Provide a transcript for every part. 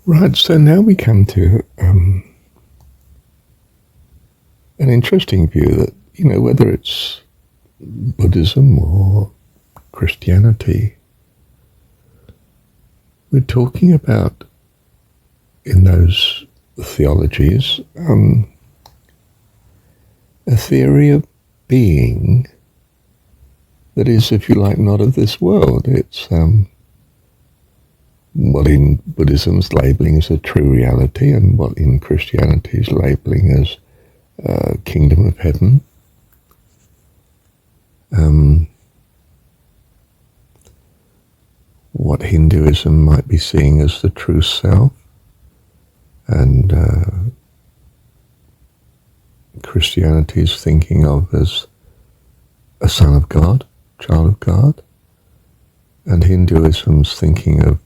Right, so now we come to an interesting view that, whether it's Buddhism or Christianity, we're talking about, in those theologies, a theory of being that is, if you like, not of this world. It's what in Buddhism's labelling as a true reality, and what in Christianity's labelling as kingdom of heaven. What Hinduism might be seeing as the true self, and Christianity's thinking of as a son of God, child of God, and Hinduism's thinking of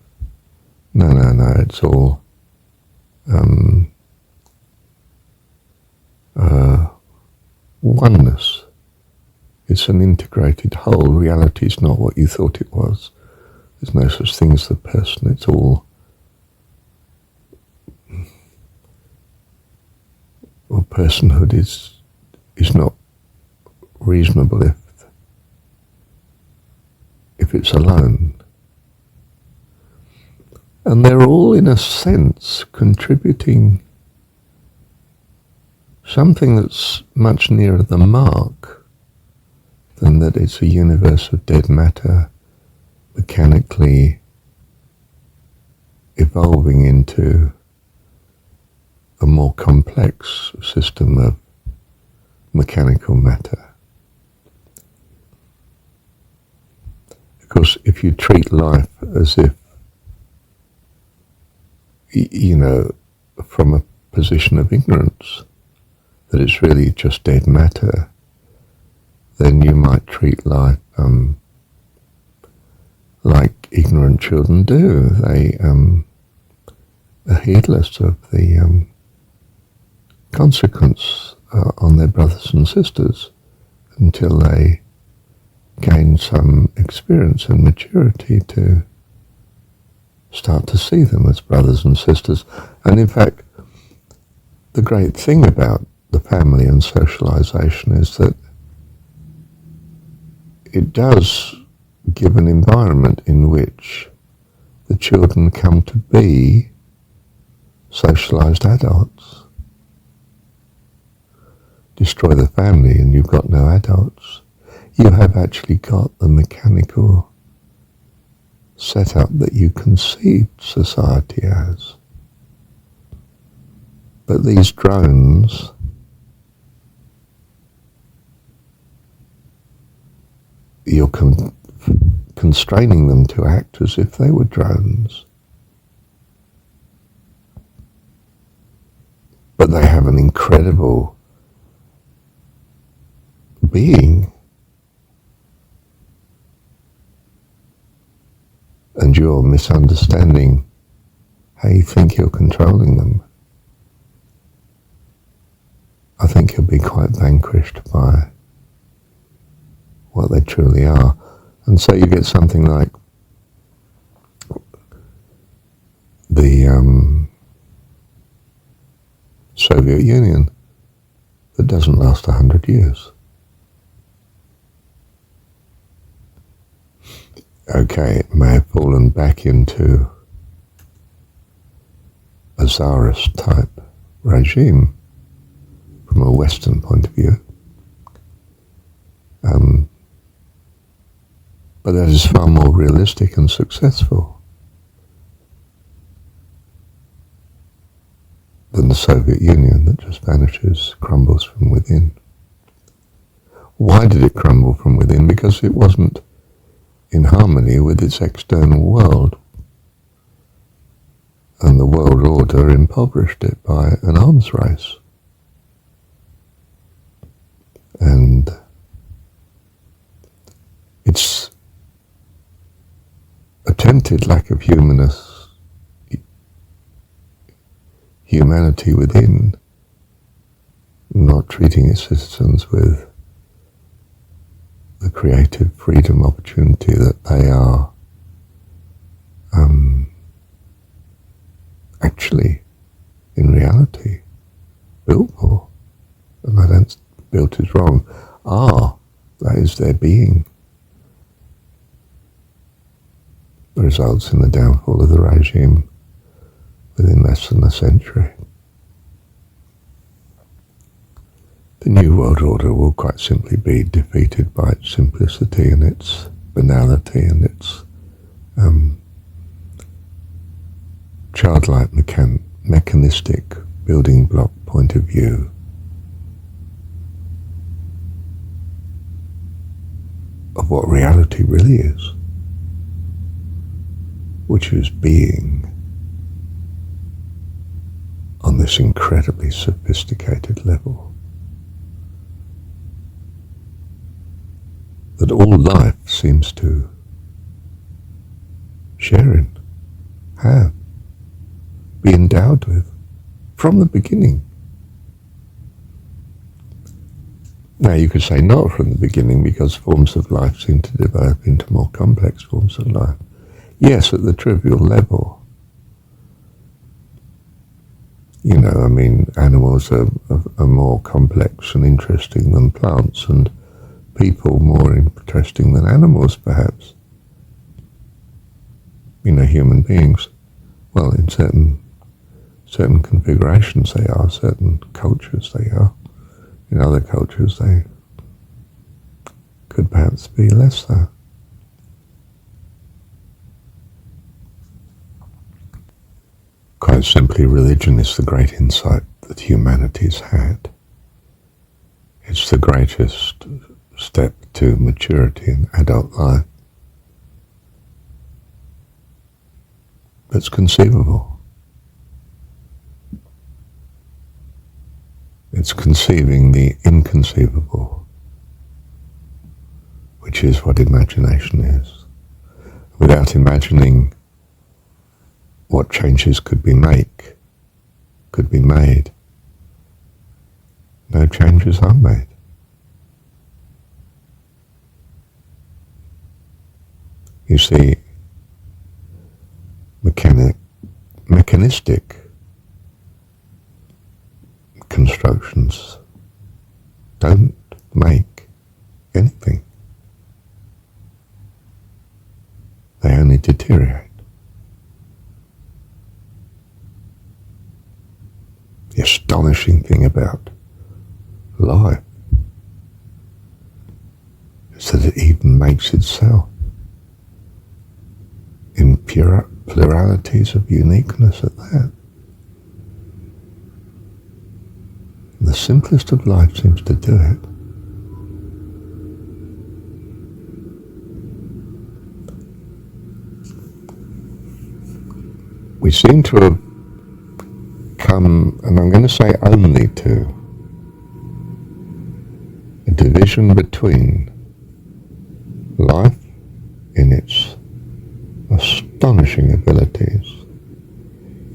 no, it's all oneness. It's an integrated whole. Reality is not what you thought it was. There's no such thing as the person. It's all, well, personhood is not reasonable if it's alone. And they're all, in a sense, contributing something that's much nearer the mark than that it's a universe of dead matter mechanically evolving into a more complex system of mechanical matter. Because if you treat life as if, from a position of ignorance, that it's really just dead matter, then you might treat life like ignorant children do. They are heedless of the consequence on their brothers and sisters until they gain some experience and maturity to start to see them as brothers and sisters. And in fact, the great thing about the family and socialization is that it does give an environment in which the children come to be socialized adults. Destroy the family and you've got no adults. You have actually got the mechanical setup that you conceived society as. But these drones you're constraining them to act as if they were drones. But they have an incredible being. And you're misunderstanding how you think you're controlling them. I think you'll be quite vanquished by what they truly are. And so you get something like the Soviet Union that doesn't last 100 years. Okay, it may have fallen back into a Tsarist type regime from a Western point of view. But that is far more realistic and successful than the Soviet Union that just vanishes, crumbles from within. Why did it crumble from within? Because it wasn't in harmony with its external world. And the world order impoverished it by an arms race. And its attempted lack of humanity within, not treating its citizens with the creative freedom opportunity that they are actually, in reality, built for, and I don't built is wrong, that is their being, results in the downfall of the regime within less than a century. The New World Order will quite simply be defeated by its simplicity and its banality and its childlike mechanistic building block point of view of what reality really is, which is being on this incredibly sophisticated level that all life seems to share in, have, be endowed with from the beginning. Now you could say not from the beginning, because forms of life seem to develop into more complex forms of life. Yes, at the trivial level. Animals are more complex and interesting than plants, and people more interesting than animals, perhaps. Human beings, well, in certain configurations they are, certain cultures they are. In other cultures they could perhaps be less so. Quite simply, religion is the great insight that humanity's had. It's the greatest step to maturity in adult life that's conceivable. It's conceiving the inconceivable, which is what imagination is. Without imagining what changes could be made, no changes are made. You see, mechanistic constructions don't make anything. They only deteriorate. The astonishing thing about life is that it even makes itself in pluralities of uniqueness at that. The simplest of life seems to do it. We seem to have come, and I'm going to say only to, a division between life in its astonishing abilities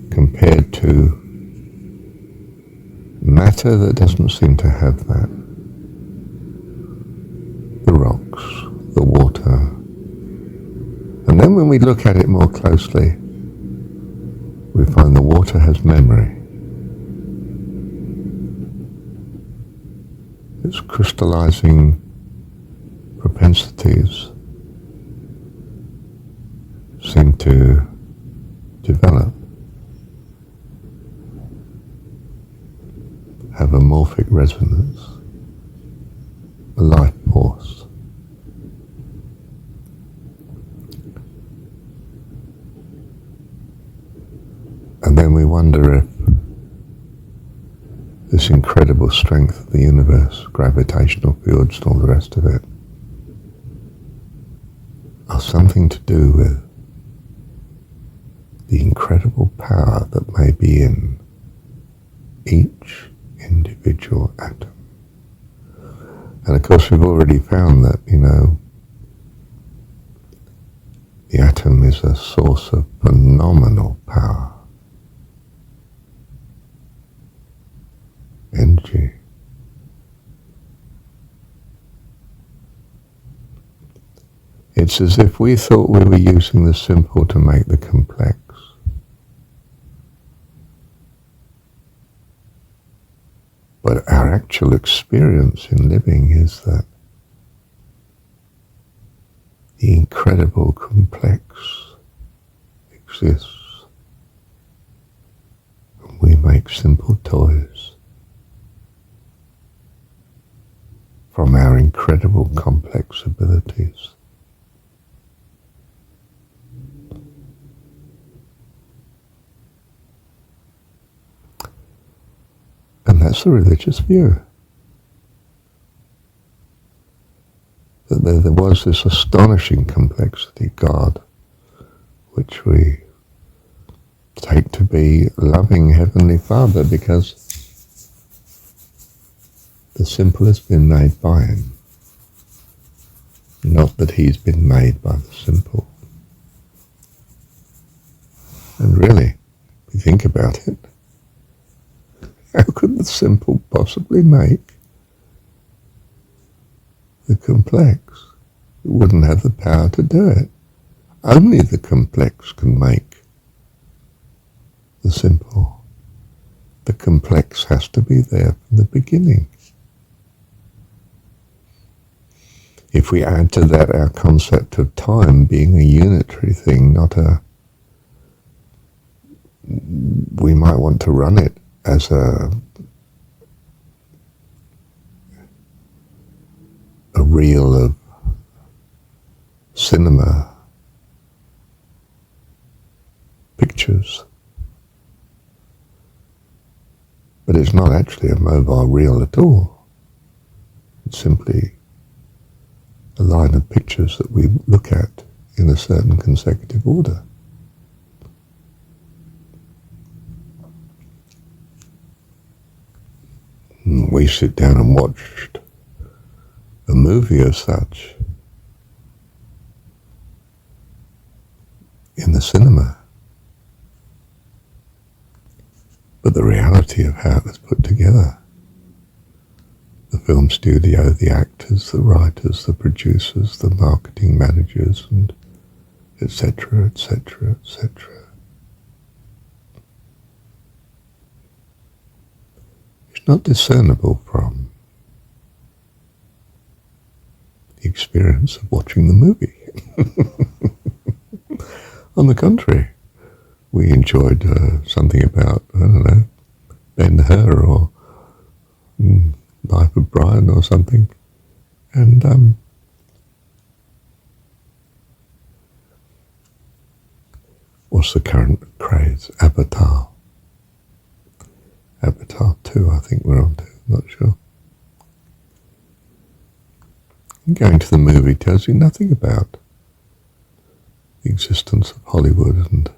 compared to matter that doesn't seem to have that. The rocks, the water. And then when we look at it more closely, we find the water has memory. Its crystallizing propensities seem to develop, have a morphic resonance, a life force. And then we wonder if this incredible strength of the universe, gravitational fields and all the rest of it, are something to do with the incredible power that may be in each individual atom. And of course we've already found that, the atom is a source of phenomenal power, energy. It's as if we thought we were using the simple to make the complex. But our actual experience in living is that the incredible complex exists, and we make simple toys from our incredible complex abilities. And that's the religious view. That there was this astonishing complexity, God, which we take to be loving Heavenly Father, because the simple has been made by Him, not that He's been made by the simple. And really, if you think about it, how could the simple possibly make the complex? It wouldn't have the power to do it. Only the complex can make the simple. The complex has to be there from the beginning. If we add to that our concept of time being a unitary thing, we might want to run it as a reel of cinema pictures. But it's not actually a mobile reel at all. It's simply a line of pictures that we look at in a certain consecutive order. We sit down and watch a movie as such in the cinema. But the reality of how it was put together, the film studio, the actors, the writers, the producers, the marketing managers, and etc., etc., etc. It's not discernible from the experience of watching the movie. On the contrary, we enjoyed something about, I don't know, Ben-Hur or Life of Brian or something. And what's the current craze? Avatar. Avatar 2, I think we're on to, I'm not sure. Going to the movie tells you nothing about the existence of Hollywood and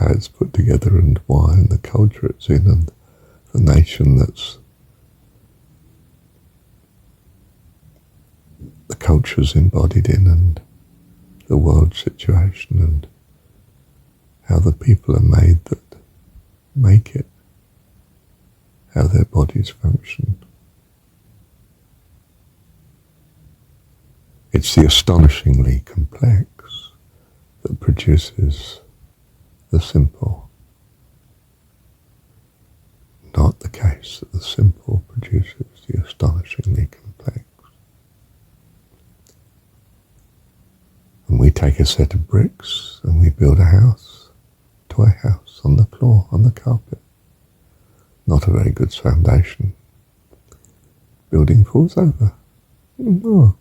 how it's put together and why and the culture it's in and the nation that's the culture's embodied in and the world situation and how the people are made that make it, how their bodies function. It's the astonishingly complex that produces the simple, not the case that the simple produces the astonishingly complex. And we take a set of bricks and we build a house, toy house, on the floor, on the carpet. Not a very good foundation. Building falls over. Oh,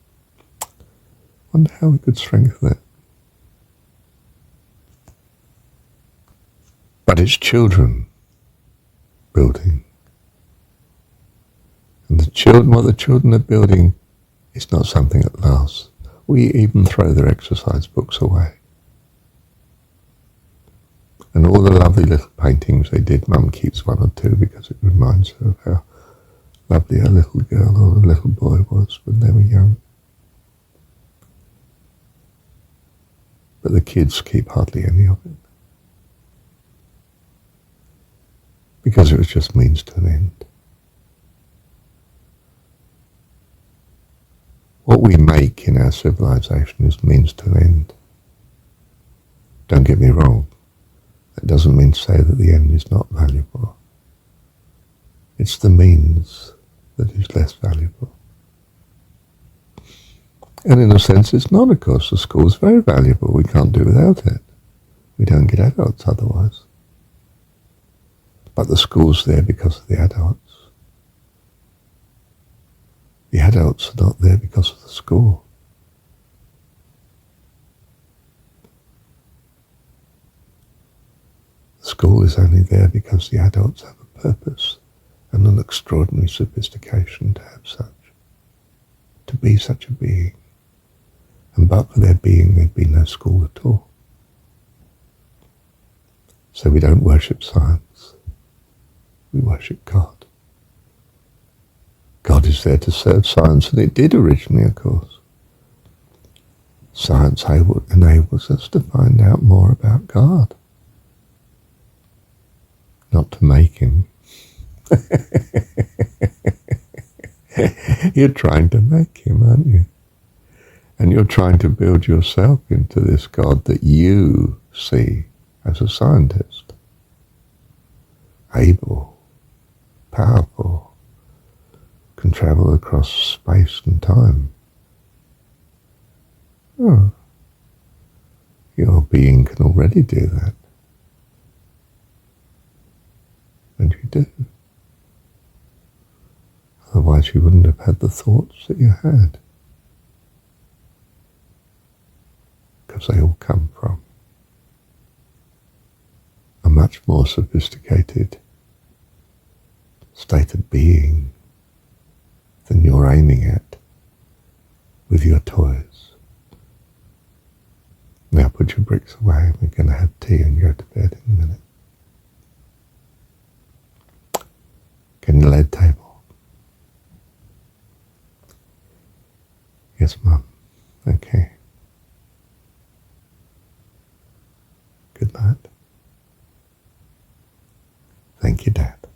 wonder how we could strengthen it. But it's children building. And what the children are building is not something that lasts. We even throw their exercise books away. And all the lovely little paintings they did, Mum keeps one or two because it reminds her of how lovely a little girl or a little boy was when they were young. But the kids keep hardly any of it. Because it was just means to an end. What we make in our civilization is means to an end. Don't get me wrong. That doesn't mean to say that the end is not valuable. It's the means that is less valuable. And in a sense it's not, of course. The school is very valuable. We can't do without it. We don't get adults otherwise. But the school's there because of the adults. The adults are not there because of the school. The school is only there because the adults have a purpose and an extraordinary sophistication to have such, to be such a being. And but for their being, there'd be no school at all. So we don't worship science. We worship God. God is there to serve science, and it did originally, of course. Science enables us to find out more about God. Not to make him. You're trying to make him, aren't you? And you're trying to build yourself into this God that you see as a scientist. Able, powerful, can travel across space and time. Oh, your being can already do that. And you do. Otherwise you wouldn't have had the thoughts that you had. Because they all come from a much more sophisticated state of being than you're aiming at with your toys. Now put your bricks away. We're going to have tea and go to bed in a minute. Get in the lead table. Yes, Mum. Okay. Good night. Thank you, Dad.